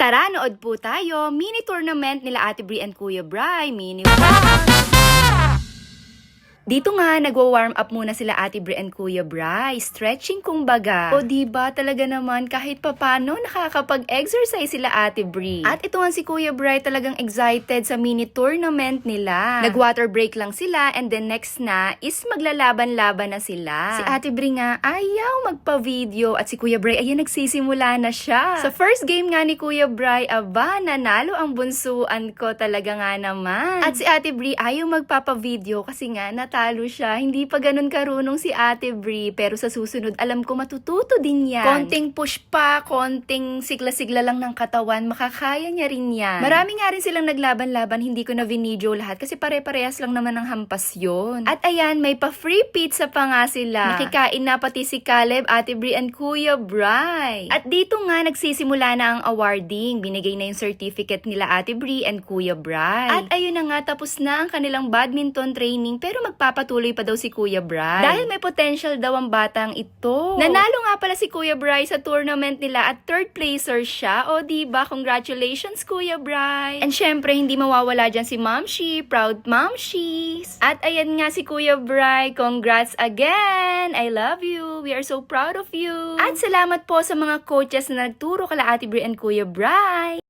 Tara, nood po tayo. Mini tournament nila Ate Bri and Kuya Bri. Mini Dito nga, nagwa-warm up muna sila Ate Bri and Kuya Bri. Stretching kumbaga. O diba, talaga naman kahit papano nakakapag-exercise sila Ate Bri. At ito nga si Kuya Bri talagang excited sa mini tournament nila. Nag-water break lang sila and then next na is maglalaban-laban na sila. Si Ate Bri nga ayaw magpa-video at si Kuya Bri ayan nagsisimula na siya. Sa first game nga ni Kuya Bri, aba, nanalo ang bunsuan ko talaga nga naman. At si Ate Bri ayaw magpapa-video kasi nga natalo siya. Hindi pa ganun karunong si Ate Bri. Pero sa susunod, alam ko matututo din yan. Konting push pa, konting sigla-sigla lang ng katawan, makakaya niya rin yan. Marami nga rin silang naglaban-laban, hindi ko na video lahat kasi pare-parehas lang naman ng hampas yun. At ayan, may pa-free pizza pa nga sila. Nakikain na pati si Caleb, Ate Bri and Kuya Bri. At dito nga, nagsisimula na ang awarding. Binigay na yung certificate nila Ate Bri and Kuya Bri. At ayun na nga, tapos na ang kanilang badminton training pero magpapatuloy pa daw si Kuya Bri. Dahil may potential daw ang batang ito. Nanalo nga pala si Kuya Bri sa tournament nila at third placer siya. O diba, congratulations Kuya Bri. And syempre, hindi mawawala dyan si Momshi. Proud Momshies. At ayan nga si Kuya Bri. Congrats again. I love you. We are so proud of you. At salamat po sa mga coaches na nagturo kala Ate Bri and Kuya Bri.